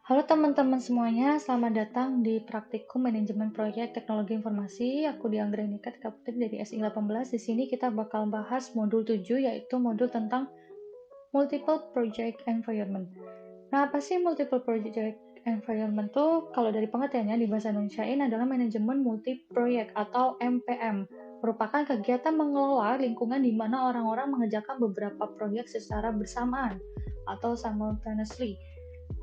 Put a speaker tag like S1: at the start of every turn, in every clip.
S1: Halo teman-teman semuanya, selamat datang di Praktikum Manajemen Proyek Teknologi Informasi. Aku Dianggra Nika Putri dari SI 18. Di sini kita bakal bahas modul 7, yaitu modul tentang Multiple Project Environment. Nah, apa sih Multiple Project Environment tuh? Kalau dari pengertiannya di bahasa Indonesia ini adalah manajemen multi proyek atau MPM. Merupakan kegiatan mengelola lingkungan di mana orang-orang mengerjakan beberapa proyek secara bersamaan atau simultaneously.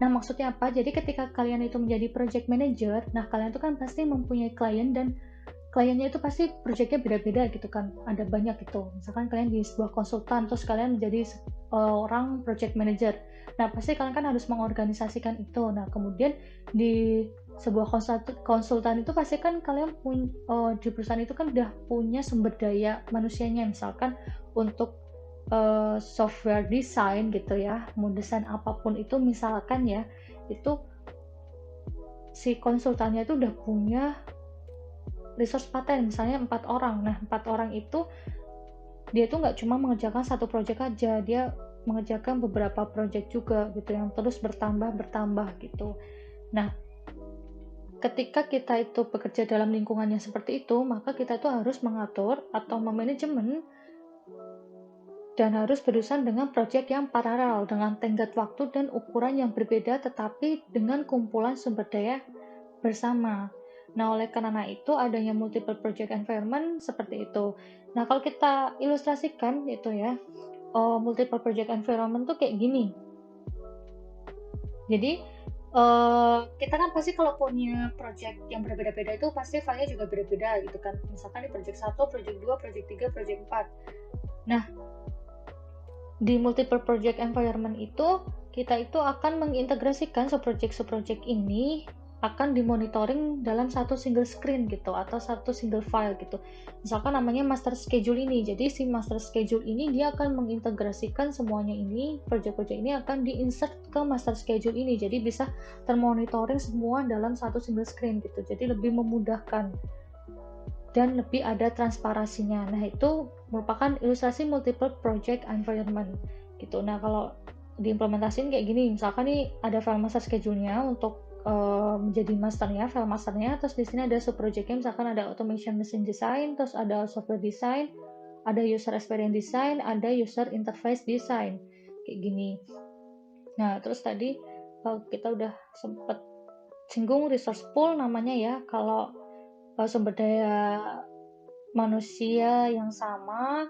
S1: Nah, maksudnya apa? Jadi ketika kalian itu menjadi project manager, nah kalian itu kan pasti mempunyai klien dan kliennya itu pasti projectnya beda-beda gitu kan. Ada banyak gitu. Misalkan kalian di sebuah konsultan, terus kalian menjadi orang project manager. Nah, pasti kalian kan harus mengorganisasikan itu. Nah, kemudian di sebuah konsultan itu pasti kan kalian di perusahaan itu kan udah punya sumber daya manusianya. Misalkan untuk software design gitu ya, mau desain apapun itu misalkan ya, itu si konsultannya itu udah punya resource paten misalnya 4 orang. Nah, 4 orang itu dia tuh nggak cuma mengerjakan satu project aja, dia mengerjakan beberapa project juga gitu yang terus bertambah gitu. Nah, ketika kita itu bekerja dalam lingkungan yang seperti itu, maka kita tuh harus mengatur atau memanajemen dan harus berurusan dengan proyek yang paralel dengan tenggat waktu dan ukuran yang berbeda tetapi dengan kumpulan sumber daya bersama. Nah, oleh karena itu adanya multiple project environment seperti itu. Nah, kalau kita ilustrasikan itu ya, multiple project environment tuh kayak gini. Jadi, kita kan pasti kalau punya project yang berbeda-beda itu pasti filenya juga beda-beda gitu kan. Misalkan di project 1, project 2, project 3, project 4. Nah, di multiple project environment itu kita itu akan mengintegrasikan subproject ini akan dimonitoring dalam satu single screen gitu atau satu single file gitu. Misalkan namanya master schedule ini. Jadi si master schedule ini dia akan mengintegrasikan semuanya ini, project-project ini akan diinsert ke master schedule ini. Jadi bisa termonitoring semua dalam satu single screen gitu. Jadi lebih memudahkan dan lebih ada transparansinya. Nah, itu merupakan ilustrasi multiple project environment gitu. Nah, kalau diimplementasiin kayak gini, misalkan nih ada file master schedule-nya untuk menjadi masternya, file masternya, terus di sini ada sub project-nya, misalkan ada automation machine design, terus ada software design, ada user experience design, ada user interface design, kayak gini. Nah, terus tadi kita udah sempat singgung resource pool namanya ya, kalau sumber daya manusia yang sama.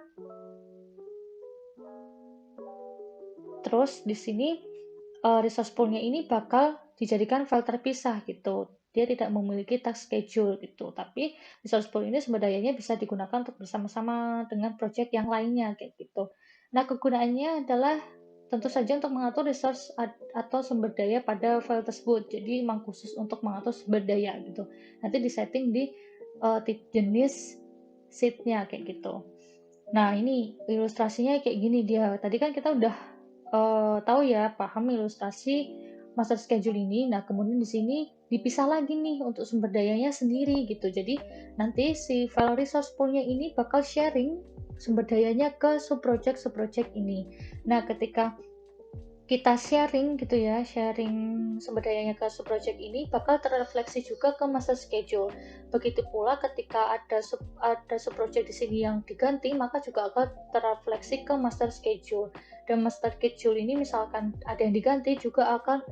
S1: Terus di sini resource pool-nya ini bakal dijadikan file terpisah gitu. Dia tidak memiliki task schedule gitu. Tapi resource pool ini sumber dayanya bisa digunakan untuk bersama-sama dengan project yang lainnya kayak gitu. Nah, kegunaannya adalah tentu saja untuk mengatur resource atau sumber daya pada file tersebut. Jadi memang khusus untuk mengatur sumber daya gitu. Nanti disetting di jenis sheet-nya kayak gitu. Nah, ini ilustrasinya kayak gini dia. Tadi kan kita udah tahu ya, paham ilustrasi master schedule ini. Nah, kemudian di sini dipisah lagi nih untuk sumber dayanya sendiri gitu. Jadi, nanti si file resource pool-nya ini bakal sharing sumber dayanya ke subproject ini. Nah, ketika kita sharing gitu ya, sharing sumber dayanya ke subproject ini bakal terrefleksi juga ke master schedule. Begitu pula ketika ada subproject di sini yang diganti, maka juga akan terrefleksi ke master schedule. Dan master schedule ini misalkan ada yang diganti juga akan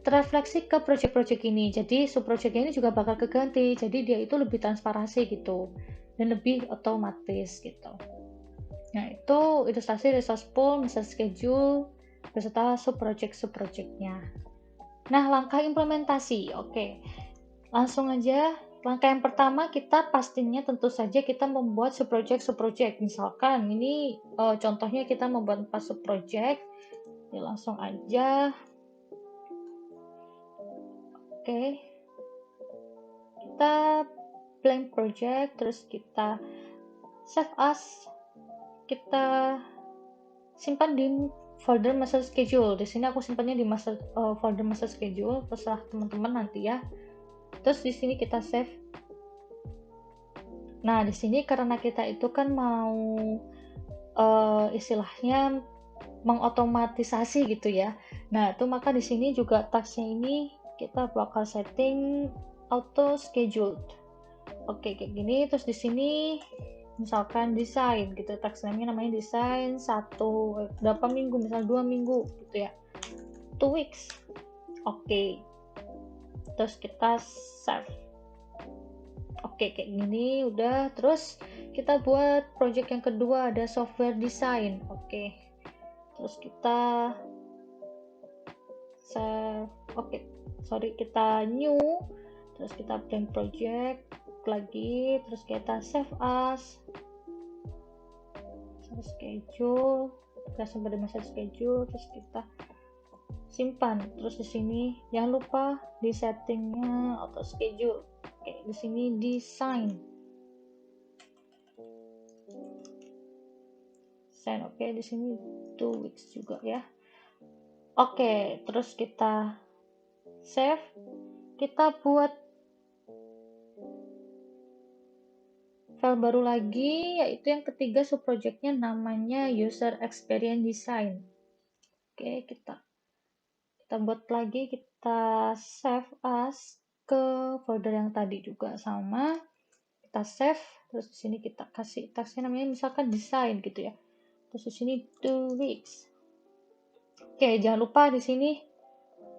S1: terrefleksi ke project-project ini. Jadi subproject ini juga bakal keganti. Jadi dia itu lebih transparansi gitu dan lebih otomatis gitu. Nah, itu ilustrasi resource pool, master schedule beserta subproject-nya. Nah, langkah implementasi. Oke. Langsung aja. Langkah yang pertama kita pastinya tentu saja kita membuat subproject. Misalkan ini contohnya kita membuat 4 subproject. Ya, langsung aja. Oke. Kita blank project, terus kita save as. Kita simpan di folder master schedule. Di sini aku simpannya di folder master schedule, terserah teman-teman nanti ya. Terus di sini kita save. Nah, di sini karena kita itu kan mau istilahnya mengotomatisasi gitu ya. Nah, itu maka di sini juga tasknya ini kita bakal setting auto scheduled. Oke, kayak gini. Terus di sini misalkan desain gitu, task namanya desain berapa minggu, misal 2 minggu gitu ya, 2 weeks. Oke, terus kita save. Oke, kayak gini udah. Terus kita buat project yang kedua, ada software design. Oke, terus kita save. Oke, sorry, kita new, terus kita blank project lagi, terus kita save as, schedule, kita simpan di master schedule, terus kita simpan. Terus di sini jangan lupa di settingnya auto schedule. Oke, di sini design. Oke, di sini 2 weeks juga ya. Oke, terus kita save. Kita buat file baru lagi, yaitu yang ketiga subprojectnya namanya user experience design. Oke, kita buat lagi, kita save as ke folder yang tadi juga sama. Kita save, terus di sini kita kasih tasknya namanya misalkan design gitu ya. Terus di sini 2 weeks. Oke, jangan lupa di sini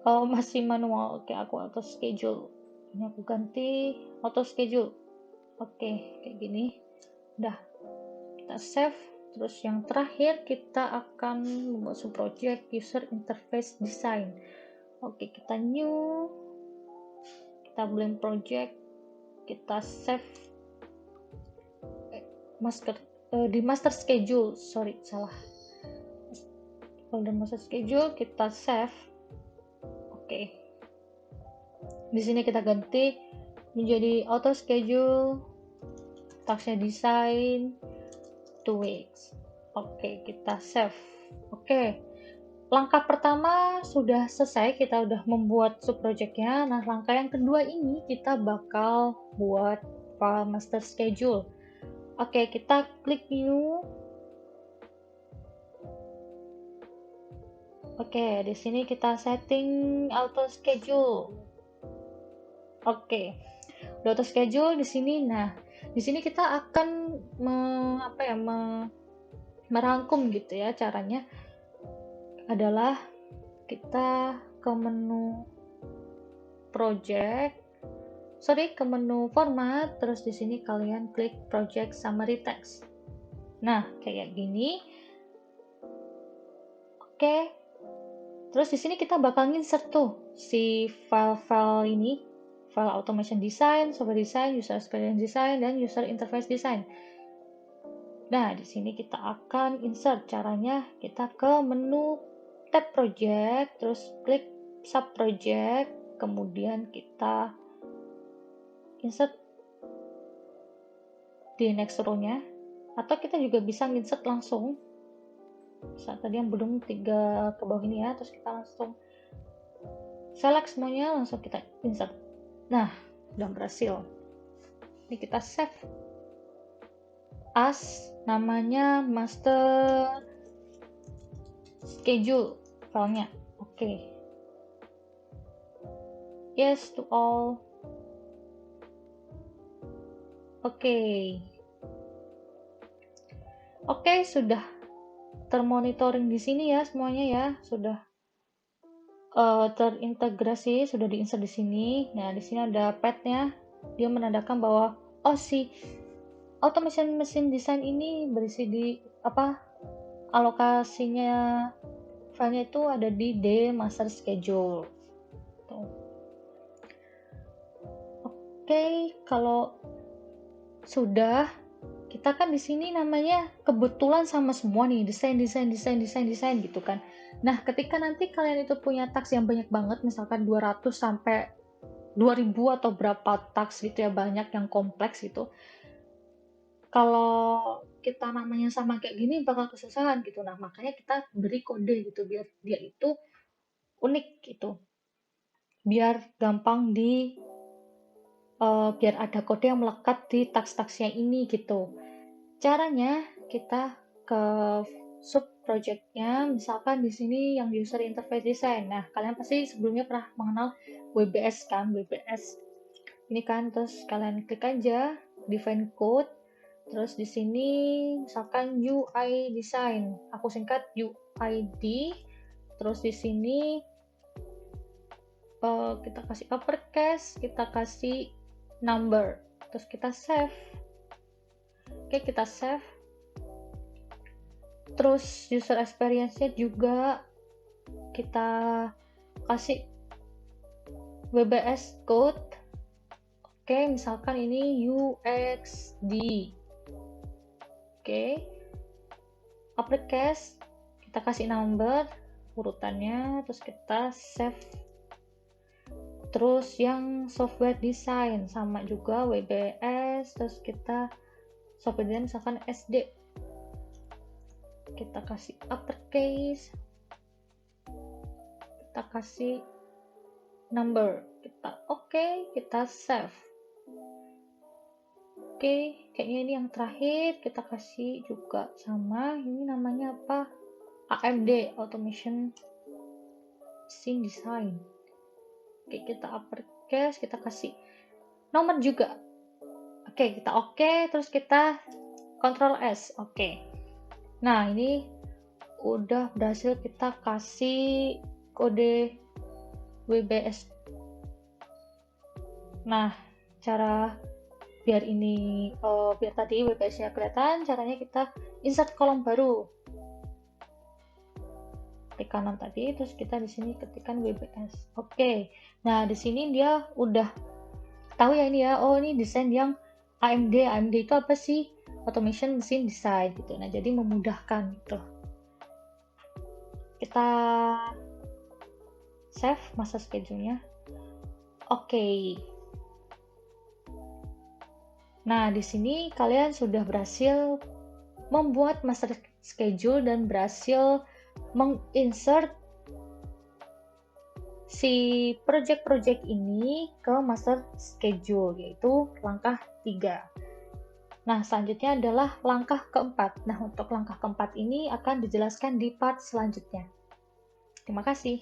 S1: kalau masih manual, oke aku auto schedule. Ini aku ganti auto schedule. Oke, kayak gini. Udah, kita save. Terus yang terakhir kita akan membuat subproject user interface design. Oke, kita new, kita blank project, kita save di master schedule. Sorry, salah. Folder master schedule kita save. Oke. Di sini kita ganti menjadi auto schedule, tasknya design 2 weeks. Oke, kita save. Oke, langkah pertama sudah selesai, kita udah membuat subprojectnya. Nah, langkah yang kedua ini kita bakal buat file master schedule. Oke, kita klik new. Oke, di sini kita setting auto schedule. Oke, udah auto schedule di sini. Nah, di sini kita akan merangkum gitu ya. Caranya adalah kita ke menu ke menu format, terus di sini kalian klik project summary text. Nah, kayak gini. Oke. Terus di sini kita bakal insert tuh si file-file ini, file automation design, software design, user experience design, dan user interface design. Nah, di sini kita akan insert. Caranya kita ke menu tab project, terus klik sub project, kemudian kita insert di next row-nya, atau kita juga bisa insert langsung. Saat tadi yang belum 3 ke bawah ini ya, terus kita langsung select semuanya, langsung kita insert. Nah, udah berhasil. Ini kita save as namanya master schedule filenya. Oke. Yes to all. Oke. Oke, sudah termonitoring di sini ya semuanya ya, sudah terintegrasi, sudah diinsert di sini. Nah, di sini ada pad-nya, dia menandakan bahwa si automation machine design ini berisi di alokasinya filenya itu ada di D master schedule. Tuh. Oke, kalau sudah, kita kan di sini namanya kebetulan sama semua nih, desain gitu kan. Nah, ketika nanti kalian itu punya task yang banyak banget, misalkan 200 sampai 2000 atau berapa task gitu ya, banyak yang kompleks gitu. Kalau kita namanya sama kayak gini bakal kesusahan gitu. Nah, makanya kita beri kode gitu biar dia itu unik gitu. Biar gampang biar ada kode yang melekat di task-tasknya ini gitu. Caranya kita ke projectnya, misalkan di sini yang user interface design. Nah, kalian pasti sebelumnya pernah mengenal WBS kan, WBS. Ini kan, terus kalian klik aja define code. Terus di sini misalkan UI design, aku singkat UID. Terus di sini kita kasih uppercase, kita kasih number, terus kita save. Oke, kita save. Terus user experience-nya juga kita kasih WBS code. Oke, misalkan ini UXD. Oke, uppercase, kita kasih number urutannya, terus kita save. Terus yang software design sama juga WBS, terus kita software design misalkan SD, kita kasih uppercase, kita kasih number, kita kita save. Kayaknya ini yang terakhir, kita kasih juga sama, ini namanya apa, AMD Automation Machine Design. Kita uppercase, kita kasih nomor juga. Kita terus kita Ctrl S. Nah, ini udah berhasil kita kasih kode WBS. Nah, cara biar tadi WBS-nya kelihatan, caranya kita insert kolom baru. Klik kanan tadi, terus kita di sini ketikkan WBS. Nah di sini dia udah tahu ya ini ya. Oh, ini desain yang AMD. AMD itu apa sih? Automation Machine Design gitu. Nah, jadi memudahkan gitu. Kita save master schedule-nya. Nah, di sini kalian sudah berhasil membuat master schedule dan berhasil menginsert si project-project ini ke master schedule, yaitu langkah 3. Nah, selanjutnya adalah langkah keempat. Nah, untuk langkah keempat ini akan dijelaskan di part selanjutnya. Terima kasih.